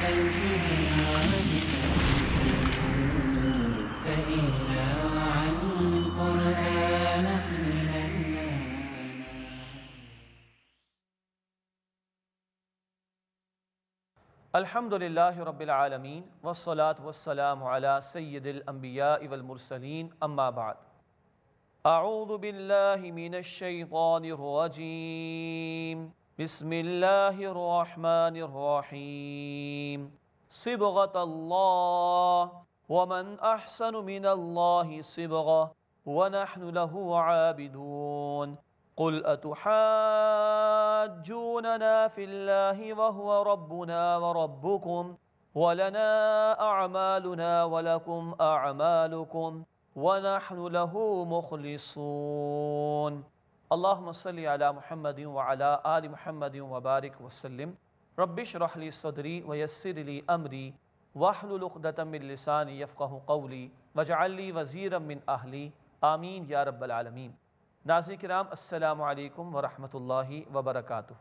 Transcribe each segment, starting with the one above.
قلبنا بتسكين فإنا عن قرآنك من الحمد للہ رب العالمین والصلاة والسلام علی سید الانبیاء والمرسلین اما بعد اعوذ باللہ من الشیطان الرجیم بسم اللہ الرحمن الرحیم صبغۃ اللہ ومن احسن من اللہ صبغۃ ونحن له عابدون قل أتحاجوننا في الله وهو ربنا وربكم ولنا أعمالنا ولكم أعمالكم ونحن له مخلصون اللهم صل على محمد وعلى آل محمد وبارك وسلم رب اشرح لي صدري ويسر لي أمري واحلل عقدة من لساني يفقهوا قولي واجعل لي وزيرا من أهلي آمين يا رب العالمين۔ ناظرین کرام السلام علیکم ورحمۃ اللہ وبرکاتہ۔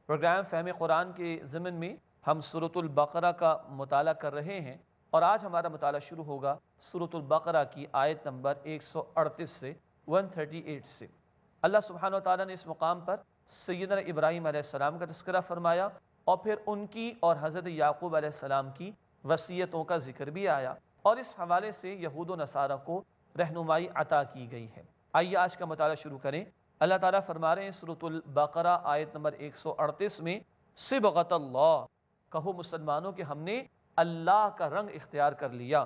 پروگرام فہم قرآن کے ضمن میں ہم سورۃ البقرہ کا مطالعہ کر رہے ہیں اور آج ہمارا مطالعہ شروع ہوگا سورۃ البقرہ کی آیت نمبر 138 سے 138 سے۔ اللہ سبحانہ و تعالیٰ نے اس مقام پر سیدنا ابراہیم علیہ السلام کا تذکرہ فرمایا اور پھر ان کی اور حضرت یعقوب علیہ السلام کی وصیتوں کا ذکر بھی آیا اور اس حوالے سے یہود و نصارہ کو رہنمائی عطا کی گئی ہے۔ آئیے آج کا مطالعہ شروع کریں۔ اللہ تعالیٰ فرما رہے ہیں سورۃ البقرہ آیت نمبر 138 میں صبغۃ اللہ، کہو مسلمانوں کہ ہم نے اللہ کا رنگ اختیار کر لیا۔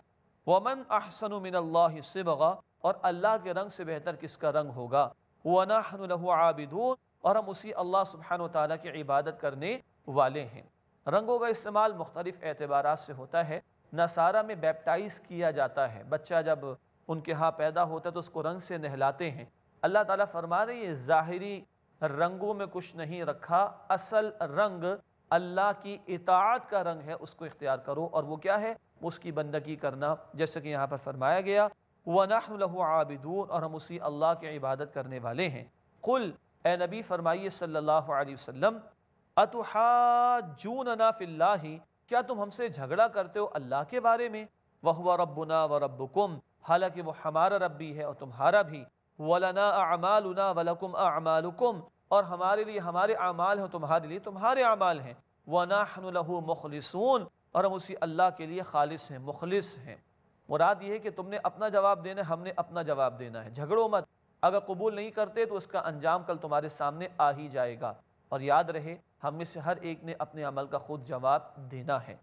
ومن احسن من اللہ صبغۃ، اور اللہ کے رنگ سے بہتر کس کا رنگ ہوگا۔ ونحن له عابدون، اور ہم اسی اللہ سبحانہ وتعالیٰ کی عبادت کرنے والے ہیں۔ رنگوں کا استعمال مختلف اعتبارات سے ہوتا ہے۔ نصارہ میں بیپٹائز کیا جاتا ہے، بچہ جب ان کے ہاں پیدا ہوتا ہے تو اس کو رنگ سے نہلاتے ہیں۔ اللہ تعالیٰ فرما رہے ہیں یہ ظاہری رنگوں میں کچھ نہیں رکھا، اصل رنگ اللہ کی اطاعت کا رنگ ہے، اس کو اختیار کرو، اور وہ کیا ہے؟ اس کی بندگی کرنا، جیسے کہ یہاں پر فرمایا گیا وَنَحْنُ لَهُ عَابِدُونَ، اور ہم اسی اللہ کی عبادت کرنے والے ہیں۔ قل، اے نبی فرمائیے صلی اللہ علیہ وسلم، أَتُحَاجُّونَنَا فِي اللَّهِ، کیا تم ہم سے جھگڑا کرتے ہو اللہ کے بارے میں؟ وَهُوَ رَبُّنَا وَرَبُّكُمْ، حالانکہ وہ ہمارا رب بھی ہے اور تمہارا بھی۔ وَلَنَا أَعْمَالُنَا وَلَكُمْ أَعْمَالُكُمْ، اور ہمارے لیے ہمارے اعمال ہیں اور تمہارے لیے تمہارے اعمال ہیں۔ وَنَحْنُ لَهُ مُخْلِصُونَ، اور ہم اسی اللہ کے لیے خالص ہیں، مخلص ہیں۔ مراد یہ ہے کہ تم نے اپنا جواب دینا ہے، ہم نے اپنا جواب دینا ہے، جھگڑو مت۔ اگر قبول نہیں کرتے تو اس کا انجام کل تمہارے سامنے آ ہی جائے گا، اور یاد رہے ہم میں سے ہر ایک نے اپنے عمل کا خود جواب دینا ہے۔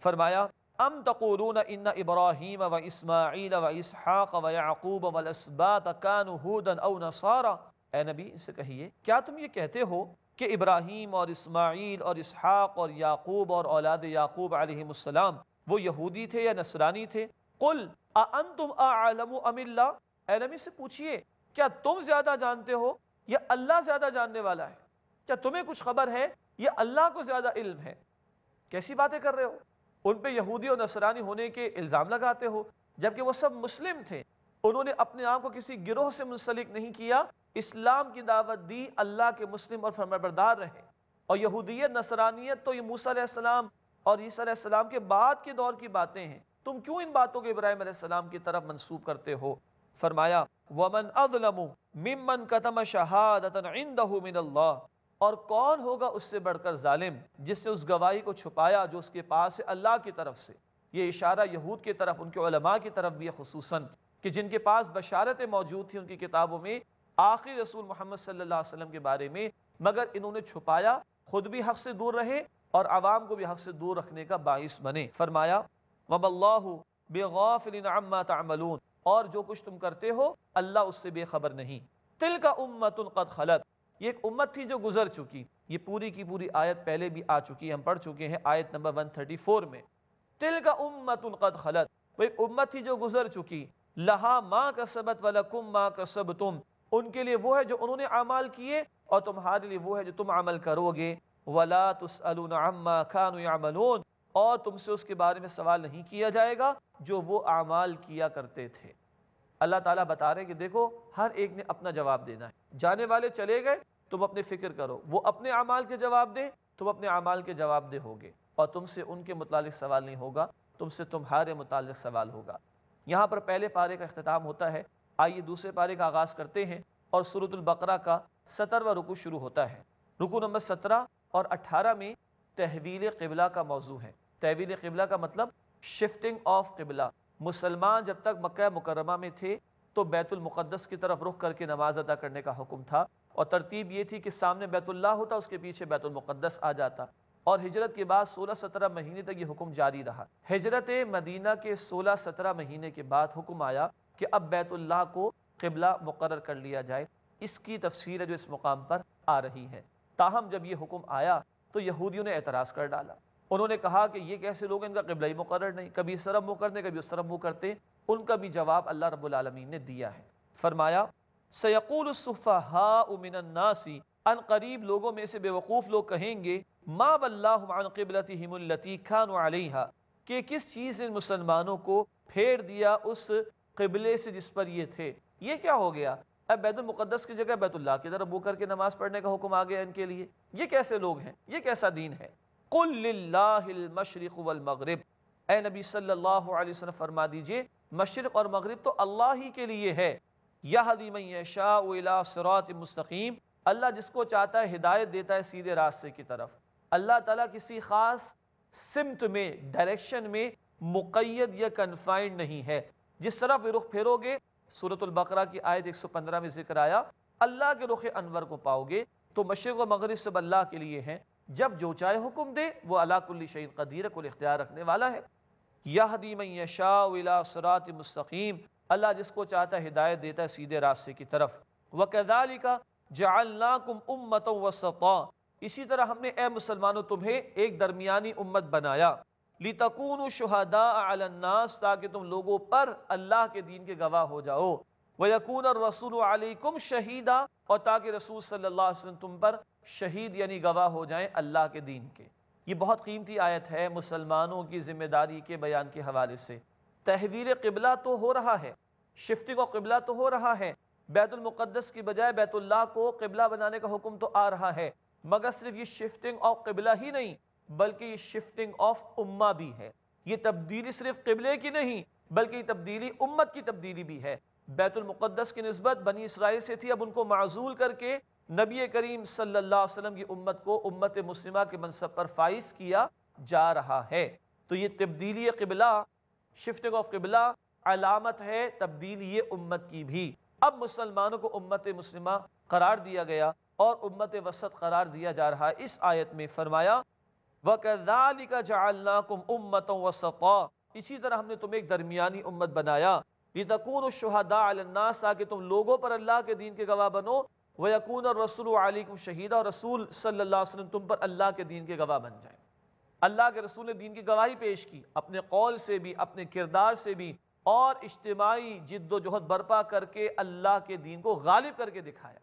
فرمایا ام تقولون ان ابراہیم و اسماعیل و اسحاق و یعقوب والاسباط کانوا ھودا او نصارا، اے نبی ان سے کہیے کیا تم یہ کہتے ہو کہ ابراہیم اور اسماعیل اور اسحاق اور یعقوب اور اولاد یعقوب علیہم السلام وہ یہودی تھے یا نصرانی تھے؟ قل اانتم اعلم ام اللہ، اے نبی سے پوچھئے کیا تم زیادہ جانتے ہو یا اللہ زیادہ جاننے والا ہے؟ کیا تمہیں کچھ خبر ہے یا اللہ کو زیادہ علم ہے؟ کیسی باتیں کر رہے ہو؟ ان پہ یہودی اور نصرانی ہونے کے الزام لگاتے ہو، جبکہ وہ سب مسلم تھے۔ انہوں نے اپنے آپ کو کسی گروہ سے منسلک نہیں کیا، اسلام کی دعوت دی، اللہ کے مسلم اور فرمانبردار رہے۔ اور یہودیت نصرانیت تو یہ موسیٰ علیہ السلام اور عیسیٰ علیہ السلام کے بعد کے دور کی باتیں ہیں، تم کیوں ان باتوں کو ابراہیم علیہ السلام کی طرف منسوب کرتے ہو؟ فرمایا وَمَنْ أَظْلَمُ مِمَّنْ كَتَمَ شَهَادَةً عِنْدَهُ مِنَ اللَّهِ، اور کون ہوگا اس سے بڑھ کر ظالم جس نے اس گواہی کو چھپایا جو اس کے پاس ہے اللہ کی طرف سے۔ یہ اشارہ یہود کی طرف، ان کے علماء کی طرف بھی ہے خصوصاً، کہ جن کے پاس بشارتیں موجود تھیں ان کی کتابوں میں آخری رسول محمد صلی اللہ علیہ وسلم کے بارے میں، مگر انہوں نے چھپایا، خود بھی حق سے دور رہے اور عوام کو بھی حق سے دور رکھنے کا باعث بنے۔ فرمایا وَمَا اللَّهُ بِغَافِلٍ عَمَّا تَعْمَلُونَ، اور جو کچھ تم کرتے ہو اللہ اس سے بے خبر نہیں۔ تِلْكَ أُمَّةٌ قَدْ خَلَتْ، یہ ایک امت تھی جو گزر چکی، یہ پوری کی پوری آیت پہلے بھی آ چکی ہے، ہم پڑھ چکے ہیں آیت نمبر 134 میں۔ تِلْكَ أُمَّةٌ قَدْ خَلَتْ، وہ ایک امت تھی جو گزر چکی، لَهَا مَا كَسَبَتْ وَلَكُمْ مَا كَسَبْتُمْ، ان کے لیے وہ ہے جو انہوں نے اعمال کیے اور تمہارے لیے وہ ہے جو تم عمل کرو گے۔ وَلَا تُسْأَلُونَ عَمَّا كَانُوا يَعْمَلُونَ، اور تم سے اس کے بارے میں سوال نہیں کیا جائے گا جو وہ اعمال کیا کرتے تھے۔ اللہ تعالیٰ بتا رہے ہیں کہ دیکھو ہر ایک نے اپنا جواب دینا ہے، جانے والے چلے گئے، تم اپنے فکر کرو، وہ اپنے اعمال کے جواب دیں، تم اپنے اعمال کے جواب دہ ہوگے۔ اور تم سے ان کے متعلق سوال نہیں ہوگا، تم سے تمہارے متعلق سوال ہوگا۔ یہاں پر پہلے پارے کا اختتام ہوتا ہے۔ آئیے دوسرے پارے کا آغاز کرتے ہیں، اور سورۃ البقرہ کا 17واں رکوع شروع ہوتا ہے۔ رکوع نمبر 17 اور 18 میں تحویل قبلہ کا موضوع ہے۔ تحویل قبلہ کا مطلب شفٹنگ آف قبلہ۔ مسلمان جب تک مکہ مکرمہ میں تھے تو بیت المقدس کی طرف رخ کر کے نماز ادا کرنے کا حکم تھا، اور ترتیب یہ تھی کہ سامنے بیت اللہ ہوتا، اس کے پیچھے بیت المقدس آ جاتا، اور ہجرت کے بعد 16-17 مہینے تک یہ حکم جاری رہا۔ ہجرت مدینہ کے 16-17 مہینے کے بعد حکم آیا کہ اب بیت اللہ کو قبلہ مقرر کر لیا جائے۔ اس کی تفسیر ہے جو اس مقام پر آ رہی ہے۔ تاہم جب یہ حکم آیا تو یہودیوں نے اعتراض کر ڈالا۔ انہوں نے کہا کہ یہ کیسے لوگ، ان کا قبلہ ہی مقرر نہیں، کبھی اس طرف منہ کرتے کبھی اس طرف منہ کرتے۔ ان کا بھی جواب اللہ رب العالمین نے دیا ہے۔ فرمایا سیقول السفہاء من الناس، ان قریب لوگوں میں سے بے وقوف لوگ کہیں گے، ما ولاہم عن قبلتہم التی کانوا علیہا، کہ کس چیز نے مسلمانوں کو پھیر دیا اس قبلے سے جس پر یہ تھے، یہ کیا ہو گیا؟ اب بیت المقدس کی جگہ بیت اللہ کی طرف منہ کر کے نماز پڑھنے کا حکم آ گیا ان کے لیے۔ یہ کیسے لوگ ہیں؟ یہ کیسا دین ہے؟ قل للہ المشرق والمغرب، اے نبی صلی اللہ علیہ وسلم فرما دیجئے مشرق اور مغرب تو اللہ ہی کے لیے ہے۔ یہدی من یشاء الی صراط مستقیم، اللہ جس کو چاہتا ہے ہدایت دیتا ہے سیدھے راستے کی طرف۔ اللہ تعالیٰ کسی خاص سمت میں، ڈائریکشن میں مقید یا کنفائنڈ نہیں ہے۔ جس طرف بھی رخ پھیرو گے، سورۃ البقرہ کی آیت 115 میں ذکر آیا، اللہ کے رخ انور کو پاؤ گے۔ تو مشرق و مغرب سب اللہ کے لیے ہیں، جب جو چاہے حکم دے، وہ علی کل شیء قدیر، کل اختیار رکھنے والا ہے۔ یہدی من یشاء الی صراط مستقیم، اللہ جس کو چاہتا ہے ہدایت دیتا ہے سیدھے راستے کی طرف۔ وکذالک جعلناکم امۃ وسطا، اسی طرح ہم نے اے مسلمانوں تمہیں ایک درمیانی امت بنایا، لتکونوا شہداء علی الناس، تاکہ تم لوگوں پر اللہ کے دین کے گواہ ہو جاؤ، ویکون الرسول علیکم شہیدا، اور تاکہ رسول صلی اللہ علیہ وسلم تم پر شہید یعنی گواہ ہو جائیں اللہ کے دین کے۔ یہ بہت قیمتی آیت ہے مسلمانوں کی ذمہ داری کے بیان کے حوالے سے۔ تحویل قبلہ تو ہو رہا ہے، شفٹنگ و قبلہ تو ہو رہا ہے، بیت المقدس کی بجائے بیت اللہ کو قبلہ بنانے کا حکم تو آ رہا ہے، مگر صرف یہ شفٹنگ آف قبلہ ہی نہیں بلکہ یہ شفٹنگ آف امہ بھی ہے۔ یہ تبدیلی صرف قبلے کی نہیں بلکہ یہ تبدیلی امت کی تبدیلی بھی ہے۔ بیت المقدس کی نسبت بنی اسرائیل سے تھی، اب ان کو معزول کر کے نبی کریم صلی اللہ علیہ وسلم کی امت کو امت مسلمہ کے منصب پر فائز کیا جا رہا ہے۔ تو یہ تبدیلی قبلہ، شفٹنگ آف قبلہ، علامت ہے تبدیلی امت کی بھی۔ اب مسلمانوں کو امت مسلمہ قرار دیا گیا اور امت وسط قرار دیا جا رہا ہے۔ اس آیت میں فرمایا وَكَذَلِكَ جَعَلْنَاكُمْ أُمَّةً وَسَطًا، اسی طرح ہم نے تمہیں ایک درمیانی امت بنایا، لِتَكُونُوا شُهَدَاءَ عَلَى النَّاسِ، تاکہ تم لوگوں پر اللہ کے دین کے گواہ بنو، وَيَكُونَ الرَّسُولُ عَلَيْكُمْ شَهِيدًا، اور رسول صلی اللہ علیہ وسلم تم پر اللہ کے دین کے گواہ بن جائیں۔ اللہ کے رسول نے دین کی گواہی پیش کی، اپنے قول سے بھی، اپنے کردار سے بھی، اور اجتماعی جد و جہد برپا کر کے اللہ کے دین کو غالب کر کے دکھایا۔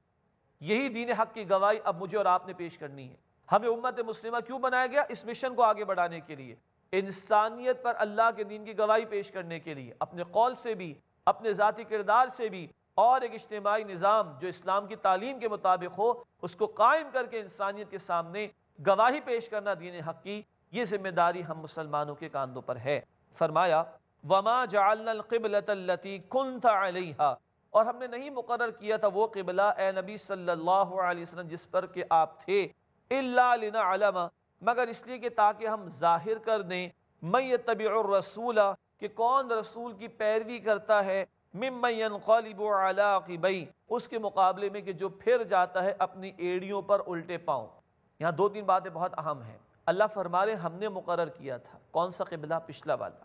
یہی دین حق کی گواہی اب مجھے اور آپ نے پیش کرنی ہے۔ ہمیں امت مسلمہ کیوں بنایا گیا؟ اس مشن کو آگے بڑھانے کے لیے، انسانیت پر اللہ کے دین کی گواہی پیش کرنے کے لیے، اپنے قول سے بھی، اپنے ذاتی کردار سے بھی، اور ایک اجتماعی نظام جو اسلام کی تعلیم کے مطابق ہو اس کو قائم کر کے انسانیت کے سامنے گواہی پیش کرنا دین حق کی، یہ ذمہ داری ہم مسلمانوں کے کاندھوں پر ہے۔ فرمایا وَمَا جَعَلْنَا الْقِبْلَةَ الَّتِي كُنْتَ عَلَيْهَا، اور ہم نے نہیں مقرر کیا تھا وہ قبلہ اے نبی صلی اللہ علیہ وسلم جس پر کہ آپ تھے، إِلَّا لِنَعْلَمَ، مگر اس لیے کہ تاکہ ہم ظاہر کر دیں، مَن يَتَّبِعُ الرَّسُولَ، کہ کون رسول کی پیروی کرتا ہے، مِمَّن يَنْقَلِبُ عَلَىٰ عَقِبَيْهِ، اس کے مقابلے میں کہ جو پھر جاتا ہے اپنی ایڑیوں پر الٹے پاؤں۔ یہاں دو تین باتیں بہت اہم ہیں۔ اللہ فرما رہے ہم نے مقرر کیا تھا، کون سا قبلہ؟ پچھلا والا۔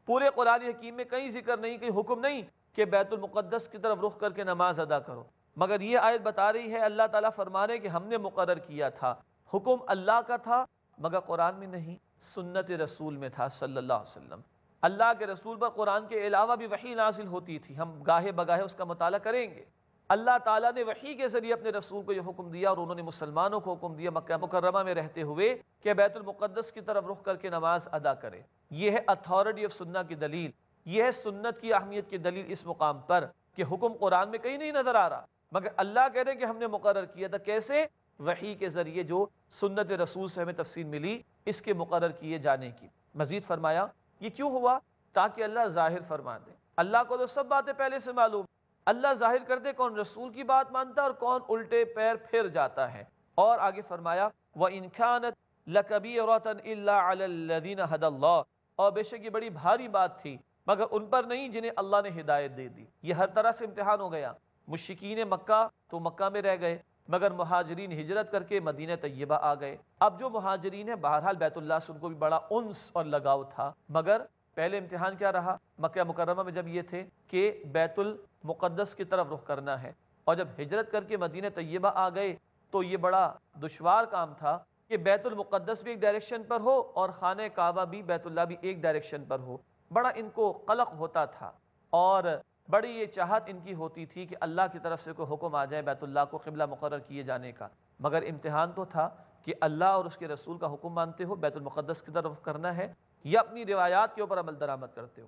پورے قرآن حکیم میں کہیں ذکر نہیں، کہیں حکم نہیں کہ بیت المقدس کی طرف رخ کر کے نماز ادا کرو، مگر یہ آیت بتا رہی ہے اللہ تعالیٰ فرما رہے کہ ہم نے مقرر کیا تھا۔ حکم اللہ کا تھا مگر قرآن میں نہیں، سنت رسول میں تھا صلی اللہ علیہ وسلم۔ اللہ کے رسول پر قرآن کے علاوہ بھی وحی نازل ہوتی تھی، ہم گاہے بگاہے اس کا مطالعہ کریں گے۔ اللہ تعالیٰ نے وحی کے ذریعے اپنے رسول کو یہ حکم دیا، اور انہوں نے مسلمانوں کو حکم دیا مکہ مکرمہ میں رہتے ہوئے کہ بیت المقدس کی طرف رخ کر کے نماز ادا کرے۔ یہ ہے اتھارٹی آف سنہ کی دلیل، یہ ہے سنت کی اہمیت کی دلیل اس مقام پر کہ حکم قرآن میں کہیں نہیں نظر آ رہا، مگر اللہ کہہ رہے کہ ہم نے مقرر کیا تھا۔ کیسے؟ وحی کے ذریعے جو سنت رسول سے ہمیں تفصیل ملی اس کے مقرر کیے جانے کی۔ مزید فرمایا یہ کیوں ہوا؟ تاکہ اللہ ظاہر فرما دے۔ اللہ کو تو سب باتیں پہلے سے معلوم، اللہ ظاہر کر دے کون رسول کی بات مانتا ہے اور کون الٹے پیر پھر جاتا ہے۔ اور آگے فرمایا وَإِنْ كَانَتْ لَكَبِيرَةً إِلَّا عَلَى الَّذِينَ هَدَى اللَّهُ، اور بے شک یہ بڑی بھاری بات تھی مگر ان پر نہیں جنہیں اللہ نے ہدایت دے دی۔ یہ ہر طرح سے امتحان ہو گیا۔ مشرکین مکہ تو مکہ میں رہ گئے، مگر مہاجرین ہجرت کر کے مدینہ طیبہ آ گئے۔ اب جو مہاجرین ہیں بہرحال بیت اللہ سے ان کو بھی بڑا انس اور لگاؤ تھا، مگر پہلے امتحان کیا رہا؟ مکہ مکرمہ میں جب یہ تھے کہ بیت المقدس کی طرف رخ کرنا ہے، اور جب ہجرت کر کے مدینہ طیبہ آ گئے تو یہ بڑا دشوار کام تھا کہ بیت المقدس بھی ایک ڈائریکشن پر ہو اور خانہ کعبہ بھی بیت اللہ بھی ایک ڈائریکشن پر ہو۔ بڑا ان کو قلق ہوتا تھا اور بڑی یہ چاہت ان کی ہوتی تھی کہ اللہ کی طرف سے کوئی حکم آ جائے بیت اللہ کو قبلہ مقرر کیے جانے کا، مگر امتحان تو تھا کہ اللہ اور اس کے رسول کا حکم مانتے ہو بیت المقدس کی طرف کرنا ہے یا اپنی روایات کے اوپر عمل درآمد کرتے ہو۔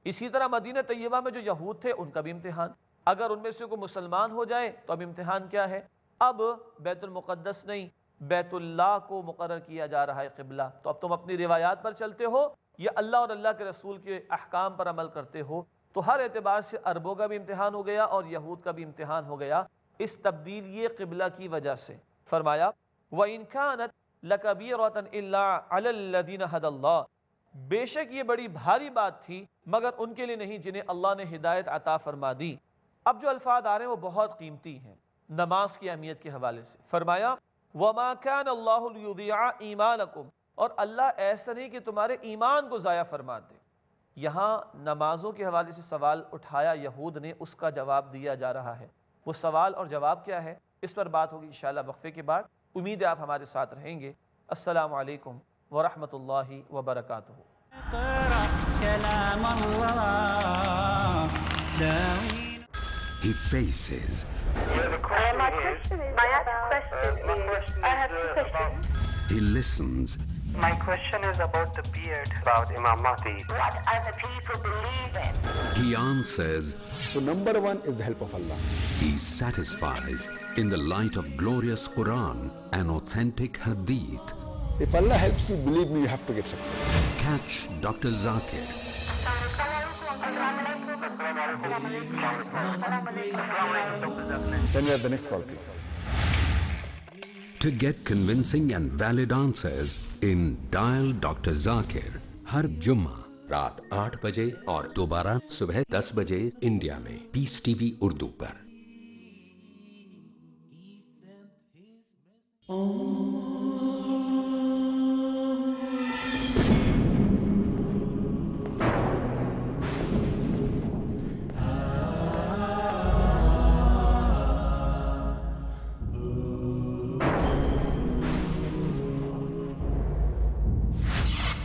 اسی طرح مدینہ طیبہ میں جو یہود تھے ان کا بھی امتحان، اگر ان میں سے کوئی مسلمان ہو جائے تو اب امتحان کیا ہے؟ اب بیت المقدس نہیں بیت اللہ کو مقرر کیا جا رہا ہے قبلہ، تو اب تم اپنی روایات پر چلتے ہو یا اللہ اور اللہ کے رسول کے احکام پر عمل کرتے ہو؟ تو ہر اعتبار سے عربوں کا بھی امتحان ہو گیا اور یہود کا بھی امتحان ہو گیا اس تبدیلی قبلہ کی وجہ سے۔ فرمایا وَإِنْ كَانَتْ لَكَبِيرَةً إِلَّا عَلَى الَّذِينَ هَدَى اللَّهُ، بے شک یہ بڑی بھاری بات تھی مگر ان کے لیے نہیں جنہیں اللہ نے ہدایت عطا فرما دی۔ اب جو الفاظ آ رہے ہیں وہ بہت قیمتی ہیں نماز کی اہمیت کے حوالے سے۔ فرمایا وَمَا كَانَ اللَّهُ لِيُضِيعَ إِيمَانَكُمْ، اور اللہ ایسا نہیں کہ تمہارے ایمان کو ضائع فرما دے۔ یہاں نمازوں کے حوالے سے سوال اٹھایا یہود نے، اس کا جواب دیا جا رہا ہے۔ وہ سوال اور جواب کیا ہے اس پر بات ہوگی انشاءاللہ وقفے کے بعد۔ امید ہے آپ ہمارے ساتھ رہیں گے۔ السلام علیکم ورحمۃ اللہ وبرکاتہ۔ اقرأ كلام الله داوين. He faces, My question is, I have two questions. he listens, My question is about the beard, about Imam Mahdi. What other people believe in. he answers, So number one is the help of Allah. he satisfies in the light of glorious Quran and authentic Hadith. If Allah helps you, believe me, you have to get success. Catch Dr. Zakir Then we have the next call, please. to get convincing and valid answers in Dial Dr. Zakir ہر جمعہ رات 8 بجے اور دوبارہ صبح 10 بجے India میں پیس T V Urdu پر۔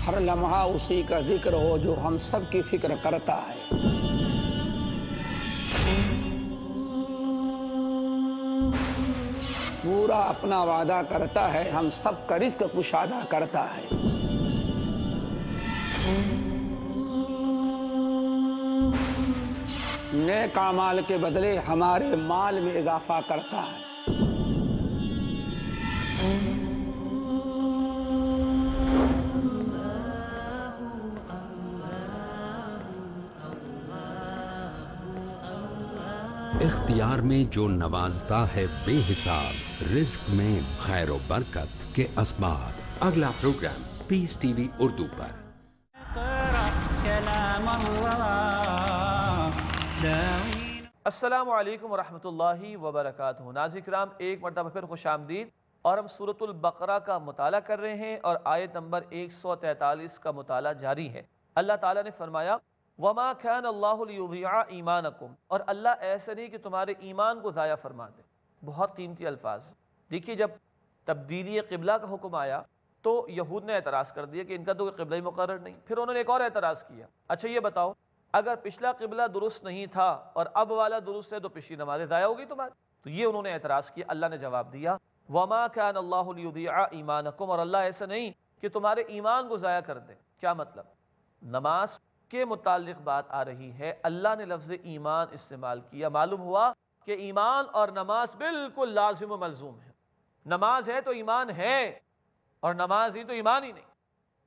ہر لمحہ اسی کا ذکر ہو جو ہم سب کی فکر کرتا ہے۔ پورا اپنا وعدہ کرتا ہے، ہم سب کا رزق کشادہ کرتا ہے۔ نیک اعمال کے بدلے ہمارے مال میں اضافہ کرتا ہے۔ اختیار میں جو نوازتا ہے بے حساب، رزق میں خیر و برکت کے اسباب۔ اگلا پروگرام پیس ٹی وی اردو پر۔ اقرأ كلام الله داوين. السلام علیکم ورحمۃ اللہ وبرکاتہ۔ ناظرین کرام ایک مرتبہ پھر خوش آمدید، اور ہم سورۃ البقرہ کا مطالعہ کر رہے ہیں اور آیت نمبر 143 کا مطالعہ جاری ہے۔ اللہ تعالیٰ نے فرمایا وَمَا كَانَ اللَّهُ لِيُضِيعَ إِيمَانَكُمْ، اور اللہ ایسا نہیں کہ تمہارے ایمان کو ضائع فرما دے۔ بہت قیمتی الفاظ۔ دیکھیے جب تبدیلی قبلہ کا حکم آیا تو یہود نے اعتراض کر دیا کہ ان کا تو قبلہ ہی مقرر نہیں۔ پھر انہوں نے ایک اور اعتراض کیا، اچھا یہ بتاؤ اگر پچھلا قبلہ درست نہیں تھا اور اب والا درست ہے تو پچھلی نمازیں ضائع ہوگی تمہاری؟ تو یہ انہوں نے اعتراض کیا۔ اللہ نے جواب دیا وَمَا كَانَ اللَّهُ لِيُضِيعَ إِيمَانَكُمْ، اور اللہ ایسا نہیں کہ تمہارے ایمان کو ضائع کر دے۔ کیا مطلب؟ نماز کے متعلق بات آ رہی ہے، اللہ نے لفظ ایمان استعمال کیا، معلوم ہوا کہ ایمان اور نماز بالکل لازم و ملزوم ہے۔ نماز ہے تو ایمان ہے، اور نماز ہی تو ایمان ہی نہیں۔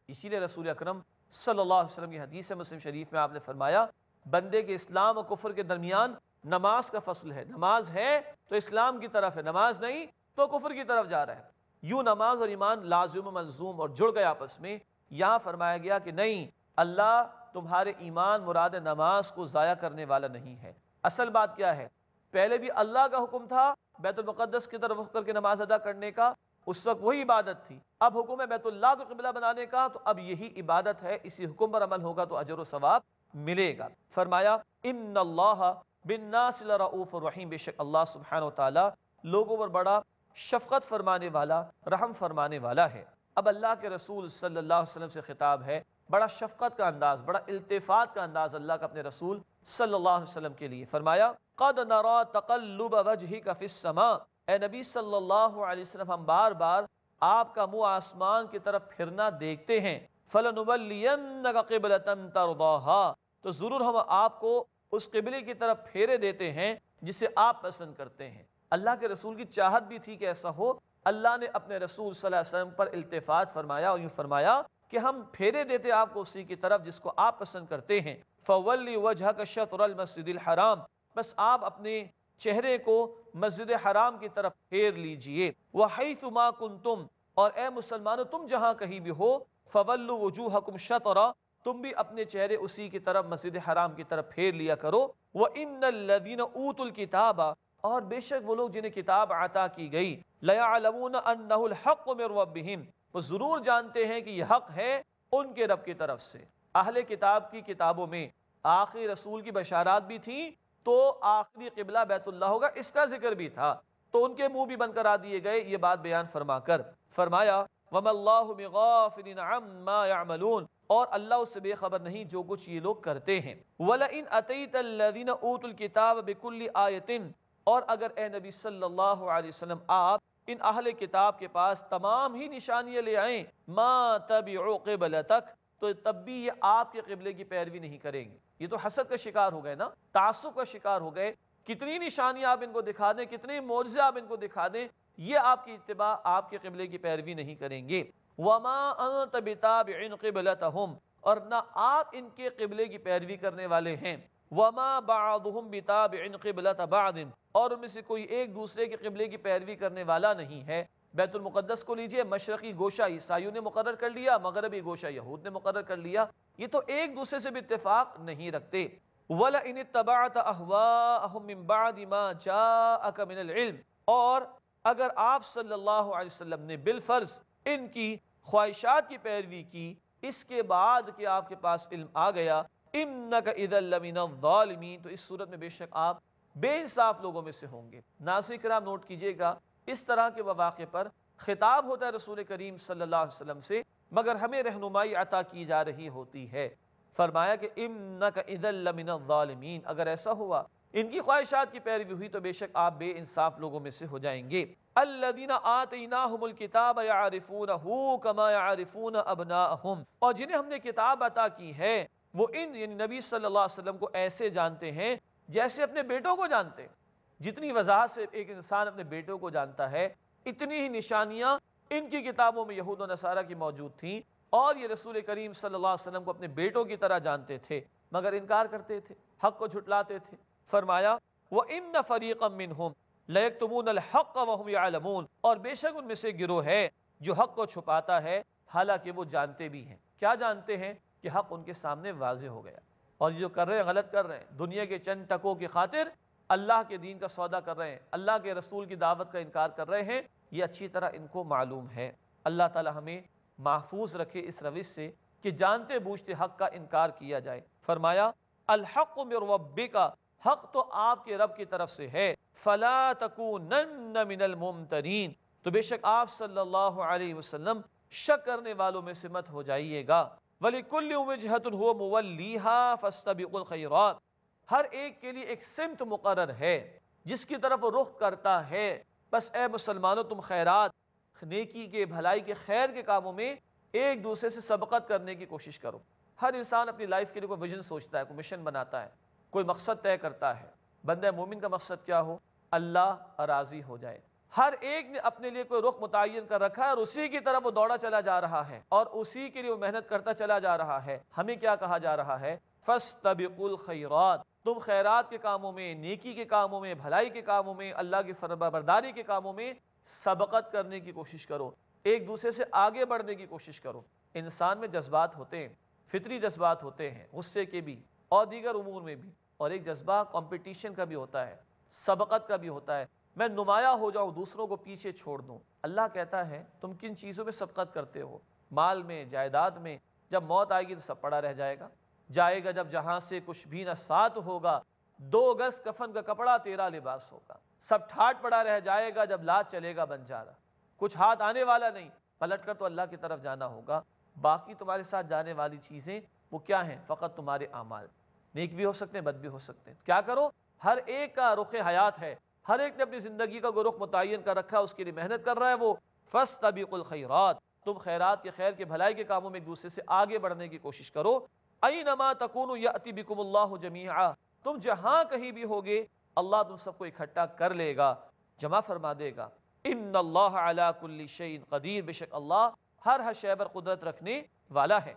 اسی لیے رسول اکرم صلی اللہ علیہ وسلم کی حدیث ہے مسلم شریف میں، آپ نے فرمایا بندے کے اسلام اور کفر کے درمیان نماز کا فصل ہے، نماز ہے تو اسلام کی طرف ہے، نماز نہیں تو کفر کی طرف جا رہا ہے۔ یوں نماز اور ایمان لازم و ملزوم اور جڑ گئے آپس میں۔ یہاں فرمایا گیا کہ نہیں، اللہ تمہارے ایمان مراد نماز کو ضائع کرنے والا نہیں ہے۔ اصل بات کیا ہے؟ پہلے بھی اللہ کا حکم تھا بیت المقدس کی طرف رخ کر کے نماز ادا کرنے کا، اس وقت وہی عبادت تھی۔ اب حکم ہے بیت اللہ کو قبلہ بنانے کا، تو اب یہی عبادت ہے، اسی حکم پر عمل ہوگا تو اجر و ثواب ملے گا۔ فرمایا ان اللہ بالناس لرؤوف الرحیم، بے شک اللہ سبحانہ وتعالی لوگوں پر بڑا شفقت فرمانے والا، رحم فرمانے والا ہے۔ اب اللہ کے رسول صلی اللہ علیہ وسلم سے خطاب ہے، بڑا شفقت کا انداز، بڑا التفات کا انداز اللہ کا اپنے رسول صلی اللہ علیہ وسلم کے لیے۔ فرمایا قد نرى تقلب وجهك في السماء، اے نبی صلی اللہ علیہ وسلم ہم بار بار آپ کا منہ آسمان کی طرف پھرنا دیکھتے ہیں۔ فلنولینک قبلۃ ترضاها، تو ضرور ہم آپ کو اس قبلے کی طرف پھیرے دیتے ہیں جسے آپ پسند کرتے ہیں۔ اللہ کے رسول کی چاہت بھی تھی کہ ایسا ہو۔ اللہ نے اپنے رسول صلی اللہ علیہ وسلم پر التفات فرمایا اور یوں فرمایا کہ ہم پھیرے دیتے آپ کو اسی کی طرف جس کو آپ پسند کرتے ہیں۔ فولی وجہک شطر المسجد الحرام، بس آپ اپنے چہرے کو مسجد حرام کی طرف پھیر لیجئے۔ وحیث ما کنتم، اور اے مسلمانوں تم جہاں کہیں بھی ہو، فولوا وجوہکم شطرا، تم بھی اپنے چہرے اسی کی طرف مسجد حرام کی طرف پھیر لیا کرو۔ وَإِنَّ الَّذِينَ أُوتُوا الْكِتَابَ، اور بے شک وہ لوگ جنہیں کتاب عطا کی گئی، لَيَعْلَمُونَ أَنَّهُ الْحَقُّ مِنْ رَبِّهِمْ، وہ ضرور جانتے ہیں کہ یہ حق ہے ان کے رب کی طرف سے۔ اہل کتاب کی کتابوں میں آخری رسول کی بشارات بھی تھیں، تو آخری قبلہ بیت اللہ ہوگا اس کا ذکر بھی تھا، تو ان کے منہ بھی بند کرا دیے گئے یہ بات بیان فرما کر۔ فرمایا وَمَا اللَّهُ بِغَافِلٍ عَمَّا يَعْمَلُونَ، اور اللہ اس سے بے خبر نہیں جو کچھ یہ لوگ کرتے ہیں۔ وَلَئِنْ أَتَيْتَ الَّذِينَ أُوتُوا الْكِتَابَ بِكُلِّ آيَةٍ، اور اگر اے نبی صلی اللہ علیہ وسلم آپ ان اہل کتاب کے پاس تمام ہی نشانیاں لے آئیں، مَا تَبِعُوا قِبْلَتَكَ، تو تب بھی یہ آپ کے قبلے کی پیروی نہیں کریں گے۔ یہ تو حسد کا شکار ہو گئے نا، تعصب کا شکار ہو گئے۔ کتنی نشانیاں آپ ان کو دکھا دیں، کتنے معجزے آپ ان کو دکھا دیں، یہ آپ کی اتباع، آپ کے قبلے کی پیروی نہیں کریں گے۔ وَمَا أَنْتَ بِتَابِعٍ قِبْلَتَهُمْ، اور نہ آپ ان کے قبلے کی پیروی کرنے والے ہیں۔ وَمَا بَعْضُهُمْ بِتَابِعٍ قِبْلَةَ بَعْضٍ، اور ان میں سے کوئی ایک دوسرے کے قبلے کی پیروی کرنے والا نہیں ہے۔ بیت المقدس کو لیجئے، مشرقی گوشہ عیسائیوں نے مقرر کر لیا، مغربی گوشہ یہود نے مقرر کر لیا، یہ تو ایک دوسرے سے بھی اتفاق نہیں رکھتے۔ وَلَئِنِ اتَّبَعْتَ أَهْوَاءَهُمْ مِنْ بَعْدِ مَا جَاءَكَ مِنَ الْعِلْمِ، اور اگر آپ صلی اللہ علیہ وسلم نے بالفرض ان کی خواہشات کی پیروی کی اس کے بعد کہ آپ کے پاس علم آ گیا، إِنَّكَ إِذًا لَمِنَ الظَّالِمِينَ، تو اس صورت میں بے شک آپ بے انصاف لوگوں میں سے ہوں گے۔ ناظرین کرام نوٹ کیجئے گا، اس طرح کے مواقع پر خطاب ہوتا ہے رسول کریم صلی اللہ علیہ وسلم سے، مگر ہمیں رہنمائی عطا کی جا رہی ہوتی ہے۔ فرمایا کہ إِنَّكَ إِذًا لَمِنَ الظَّالِمِينَ، اگر ایسا ہوا، ان کی خواہشات کی پیروی ہوئی، تو بے شک آپ بے انصاف لوگوں میں سے ہو جائیں گے۔ الَّذِينَ آتَيْنَاهُمُ الْكِتَابَ يَعْرِفُونَهُ كَمَا يَعْرِفُونَ أَبْنَاءَهُمْ، اور جنہیں ہم نے کتاب عطا کی ہے، وہ یعنی نبی صلی اللہ علیہ وسلم کو ایسے جانتے ہیں جیسے اپنے بیٹوں کو جانتے ہیں۔ جتنی وضاحت سے ایک انسان اپنے بیٹوں کو جانتا ہے، اتنی ہی نشانیاں ان کی کتابوں میں یہود و نصارہ کی موجود تھیں، اور یہ رسول کریم صلی اللہ علیہ وسلم کو اپنے بیٹوں کی طرح جانتے تھے، مگر انکار کرتے تھے، حق کو جھٹلاتے تھے۔ فرمایا وَإِنَّ فَرِيقًا مِّنْهُمْ لَيَكْتُمُونَ الْحَقَّ وَهُمْ يَعْلَمُونَ، اور بے شک ان میں سے گروہ ہے جو حق کو چھپاتا ہے حالانکہ وہ جانتے بھی ہیں۔ کیا جانتے ہیں؟ کہ حق ان کے سامنے واضح ہو گیا، اور یہ جو کر رہے ہیں غلط کر رہے ہیں، دنیا کے چند ٹکوں کی خاطر اللہ کے دین کا سودا کر رہے ہیں، اللہ کے رسول کی دعوت کا انکار کر رہے ہیں، یہ اچھی طرح ان کو معلوم ہے۔ اللہ تعالی ہمیں محفوظ رکھے اس روش سے کہ جانتے بوجھتے حق کا انکار کیا جائے۔ فرمایا الحق من ربک، حق تو آپ کے رب کی طرف سے ہے، فلا تکونن من الممترین، تو بے شک آپ صلی اللہ علیہ وسلم شک کرنے والوں میں سے مت ہو جائیے گا۔ وَلِكُلِّ وِجْهَةٌ هُوَ مُوَلِّيهَا فَاسْتَبِقُوا الْخَيْرَاتِ، ہر ایک کے لیے ایک سمت مقرر ہے جس کی طرف وہ رخ کرتا ہے، بس اے مسلمانوں تم خیرات، نیکی کے، بھلائی کے، خیر کے کاموں میں ایک دوسرے سے سبقت کرنے کی کوشش کرو۔ ہر انسان اپنی لائف کے لیے کوئی ویژن سوچتا ہے، کوئی مشن بناتا ہے، کوئی مقصد طے کرتا ہے۔ بندہ مومن کا مقصد کیا ہو؟ اللہ راضی ہو جائے، ہر ایک نے اپنے لیے کوئی رخ متعین کر رکھا ہے اور اسی کی طرف وہ دوڑا چلا جا رہا ہے اور اسی کے لیے وہ محنت کرتا چلا جا رہا ہے. ہمیں کیا کہا جا رہا ہے؟ فَاسْتَبِقُوا الْخَيْرَاتِ، تم خیرات کے کاموں میں، نیکی کے کاموں میں، بھلائی کے کاموں میں، اللہ کی فرمانبرداری کے کاموں میں سبقت کرنے کی کوشش کرو، ایک دوسرے سے آگے بڑھنے کی کوشش کرو. انسان میں جذبات ہوتے ہیں، فطری جذبات ہوتے ہیں، غصے کے بھی اور دیگر امور میں بھی، اور ایک جذبہ کمپٹیشن کا بھی ہوتا ہے، سبقت کا بھی ہوتا ہے، میں نمایاں ہو جاؤں، دوسروں کو پیچھے چھوڑ دوں. اللہ کہتا ہے تم کن چیزوں میں سبقت کرتے ہو؟ مال میں، جائیداد میں. جب موت آئے گی تو سب پڑا رہ جائے گا. جائے گا جب جہاں سے کچھ بھی نہ ساتھ ہوگا، 2 گز کفن کا کپڑا تیرا لباس ہوگا. سب ٹھاٹ پڑا رہ جائے گا جب لات چلے گا بنجارا، کچھ ہاتھ آنے والا نہیں، پلٹ کر تو اللہ کی طرف جانا ہوگا. باقی تمہارے ساتھ جانے والی چیزیں وہ کیا ہیں؟ فقط تمہارے اعمال، نیک بھی ہو سکتے ہیں، بد بھی ہو سکتے ہیں. کیا کرو؟ ہر ایک کا رخ حیات ہے، ہر ایک نے اپنی زندگی کا رخ متعین کر رکھا ہے، اس کے لیے محنت کر رہا ہے. وہ فَاسْتَبِقُوا الْخَيْرَاتِ، تم خیرات کے، خیر کے، بھلائی کے کاموں میں ایک دوسرے سے آگے بڑھنے کی کوشش کرو. اَيْنَمَا تَكُونُوا يَأْتِ بِكُمُ اللَّهُ جَمِيعًا، تم جہاں کہیں بھی ہوگے اللہ تم سب کو اکٹھا کر لے گا، جمع فرما دے گا. اِنَّ اللَّهَ عَلَى كُلِّ شَيْءٍ قَدِيرٌ، بے شک اللہ ہر شے پر قدرت رکھنے والا ہے.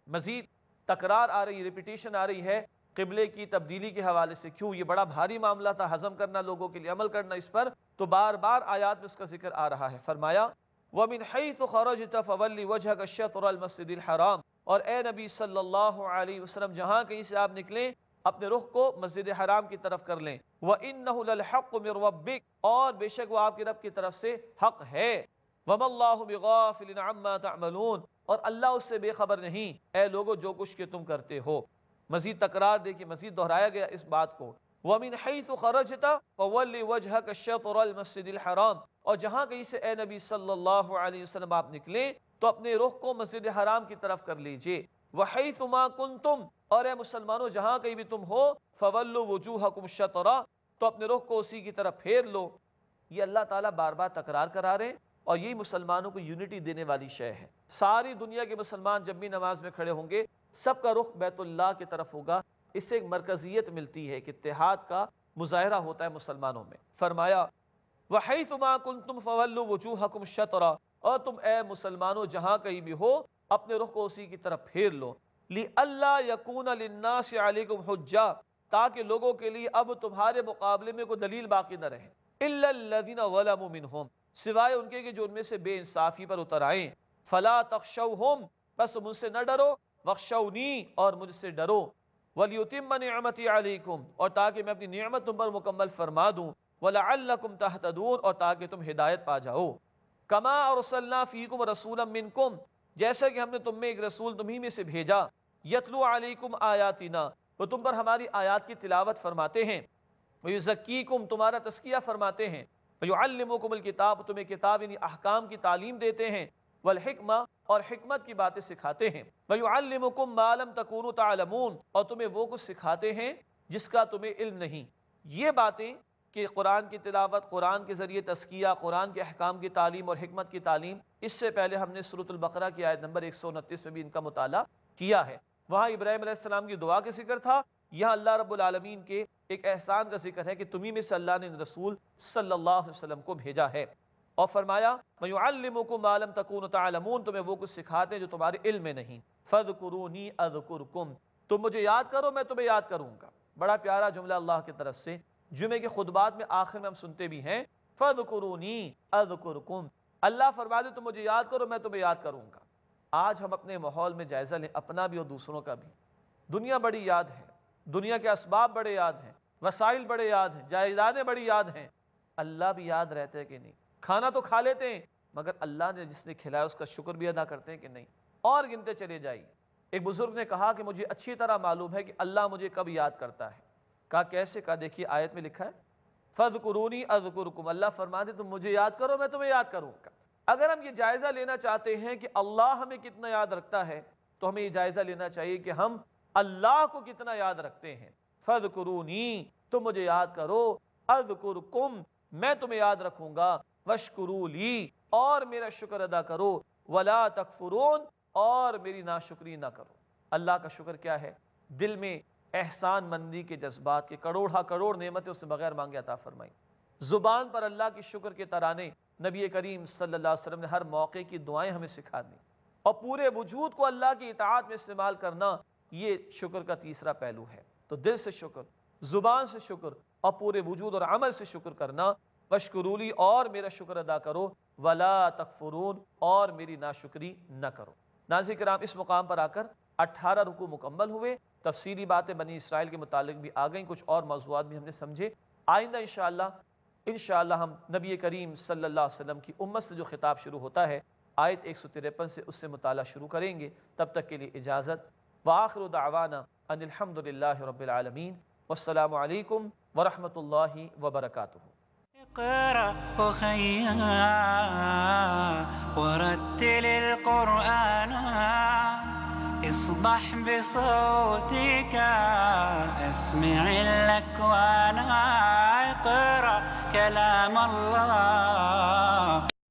مزید تکرار آ رہی، ریپیٹیشن آ رہی ہے قبلے کی تبدیلی کے حوالے سے. کیوں؟ یہ بڑا بھاری معاملہ تھا ہضم کرنا، لوگوں کے لیے عمل کرنا اس پر، تو بار بار آیات میں اس کا ذکر آ رہا ہے. فرمایا وَمِنْ حَيْثُ خَرَجْتَ فَوَلِّ وَجْهَكَ شَطْرَ الْمَسْجِدِ الْحَرَامِ، اور اے نبی صلی اللہ علیہ وسلم جہاں کہیں سے آپ نکلیں اپنے رخ کو مسجد حرام کی طرف کر لیں. وَإِنَّهُ لَلْحَقُّ مِنْ رَبِّكَ، اور بے شک وہ آپ کے رب کی طرف سے حق ہے. وَمَا اللَّهُ بِغَافِلٍ عَمَّا تَعْمَلُونَ، اور اللہ اس سے بے خبر نہیں اے لوگو جو کچھ کہ تم کرتے ہو. مزید تکرار دیکھیں، مزید دہرایا گیا اس بات کو. وَمِنْ حَيْثُ خَرَجْتَ فَوَلِّ وَجْهَكَ شَطْرَ الْمَسْجِدِ الْحَرَامِ، اور جہاں کہیں سے اے نبی صلی اللہ علیہ وسلم آپ نکلیں تو اپنے رخ کو مسجد حرام کی طرف کر لیجئے. وَحَيْثُ مَا كُنْتُمْ، اور اے مسلمانوں جہاں کہیں بھی تم ہو، فَوَلُّوا وُجُوهَكُمْ شَطْرَ، تو اپنے رخ کو اسی کی طرف پھیر لو. یہ اللہ تعالیٰ بار بار تکرار کرا رہے ہیں اور یہی مسلمانوں کو یونٹی دینے والی شے ہے. ساری دنیا کے مسلمان جب بھی نماز میں کھڑے ہوں گے سب کا رخ بیت اللہ کی طرف ہوگا. اس سے ایک مرکزیت ملتی ہے کہ اتحاد کا مظاہرہ ہوتا ہے مسلمانوں میں. فرمایا وَحَيْثُ مَا كُنْتُمْ فَوَلُّوا وُجُوهَكُمْ شَطْرَ، اور تم اے مسلمانوں جہاں کہیں بھی ہو اپنے رخ کو اسی کی طرف پھیر لو. لِأَلَّا يَكُونَ لِلنَّاسِ عَلَيْكُمْ حُجَّةٌ، تاکہ لوگوں کے لیے اب تمہارے مقابلے میں کوئی دلیل باقی نہ رہے. إِلَّا الَّذِينَ ظَلَمُوا مِنْهُمْ، سوائے ان کے کہ جو ان میں سے بے انصافی پر اتر آئیں. فَلَا تَخْشَوْهُمْ، بس تم ان سے نہ ڈرو. وَخْشَوْنِي، اور مجھ سے ڈرو. وَلْيُتِمَّ نِعْمَتِي عَلَيْكُمْ، اور تاکہ میں اپنی نعمت تم پر مکمل فرما دوں. وَلَعَلَّكُمْ تَهْتَدُونَ، اور تاکہ تم ہدایت پا جاؤ. كَمَا أَرْسَلْنَا فِيكُمْ رَسُولًا مِّنْكُمْ، جیسا کہ ہم نے تم میں ایک رسول تمہیں میں سے بھیجا. يَتْلُو عَلَيْكُمْ آيَاتِنَا، وہ تم پر ہماری آیات کی تلاوت فرماتے ہیں. وَيُزَكِّيكُمْ، تمہارا تزکیہ فرماتے ہیں. وَيُعَلِّمُكُمُ الْكِتَابَ، تمہیں کتاب یعنی احکام کی تعلیم دیتے ہیں. والحکمہ، اور حکمت کی باتیں سکھاتے ہیں. وَيُعَلِّمُكُمْ مَا لَمْ تَكُونُوا تَعْلَمُونَ، اور تمہیں وہ کچھ سکھاتے ہیں جس کا تمہیں علم نہیں. یہ باتیں کہ قرآن کی تلاوت، قرآن کے ذریعے تزکیہ، قرآن کے احکام کی تعلیم اور حکمت کی تعلیم، اس سے پہلے ہم نے سورۃ البقرہ کی آیت نمبر 129 میں بھی ان کا مطالعہ کیا ہے. وہاں ابراہیم علیہ السلام کی دعا کا ذکر تھا، یہاں اللہ رب العالمین کے ایک احسان کا ذکر ہے کہ تمہیں میں سے اللہ نے رسول صلی اللہ علیہ وسلم کو بھیجا ہے. اور فرمایا وَيُعَلِّمُكُمْ مَا لَمْ تَكُونُوا تَعْلَمُونَ، تمہیں وہ کچھ سکھاتے ہیں جو تمہارے علم میں نہیں. فَاذْكُرُونِي أَذْكُرْكُمْ، تم مجھے یاد کرو میں تمہیں یاد کروں گا. بڑا پیارا جملہ اللہ کی طرف سے، جمعے کے خطبات میں آخر میں ہم سنتے بھی ہیں. فَاذْكُرُونِي أَذْكُرْكُمْ، اللہ فرما دے تم مجھے یاد کرو میں تمہیں یاد کروں گا. آج ہم اپنے ماحول میں جائزہ لیں، اپنا بھی اور دوسروں کا بھی. دنیا بڑی یاد ہے، دنیا کے اسباب بڑے یاد ہیں، وسائل بڑے یاد ہیں، جائیدادیں بڑی یاد ہیں. اللہ بھی یاد رہتے ہیں کہ نہیں؟ کھانا تو کھا لیتے ہیں مگر اللہ نے جس نے کھلایا اس کا شکر بھی ادا کرتے ہیں کہ نہیں؟ اور گنتے چلے جائیے. ایک بزرگ نے کہا کہ مجھے اچھی طرح معلوم ہے کہ اللہ مجھے کب یاد کرتا ہے. کہا کیسے؟ کہا دیکھیے آیت میں لکھا ہے فَاذْكُرُونِي أَذْكُرْكُمْ، اللہ فرما دے تم مجھے یاد کرو میں تمہیں یاد کروں گا. اگر ہم یہ جائزہ لینا چاہتے ہیں کہ اللہ ہمیں کتنا یاد رکھتا ہے تو ہمیں یہ جائزہ لینا چاہیے کہ ہم اللہ کو کتنا یاد رکھتے ہیں. فَاذْكُرُونِي، تم مجھے یاد کرو. أَذْكُرْكُمْ، میں تمہیں یاد رکھوں گا. وَاشْكُرُوا لِي، اور میرا شکر ادا کرو. وَلَا تَكْفُرُونَ، اور میری ناشکری نہ کرو. اللہ کا شکر کیا ہے؟ دل میں احسان مندی کے جذبات کے کروڑ نعمتیں اس سے بغیر مانگے عطا فرمائی. زبان پر اللہ کی شکر کے ترانے نبی کریم صلی اللہ علیہ وسلم نے ہر موقع کی دعائیں ہمیں سکھا دی، اور پورے وجود کو اللہ کی اطاعت میں استعمال کرنا یہ شکر کا تیسرا پہلو ہے۔ تو دل سے شکر، زبان سے شکر، اور پورے وجود اور عمل سے شکر کرنا۔ واشکرولی، اور میرا شکر ادا کرو، ولا تکفرون، اور میری ناشکری نہ کرو۔ ناظرین کرام، اس مقام پر آ کر 18 رکوع مکمل ہوئے، تفصیلی باتیں بنی اسرائیل کے متعلق بھی آ گئیں، کچھ اور موضوعات بھی ہم نے سمجھے۔ آئندہ انشاءاللہ ہم نبی کریم صلی اللہ علیہ وسلم کی امت سے جو خطاب شروع ہوتا ہے آیت 153 سے، اس سے مطالعہ شروع کریں گے۔ تب تک کے لیے اجازت، وآخر دعوانا ان الحمدللہ رب العالمین، والسلام علیکم ورحمۃ اللہ وبرکاتہ۔ اقرأ أخيا ورتل القرآن اصبح بصوتك اسمع الأكوان اقرأ كلام الله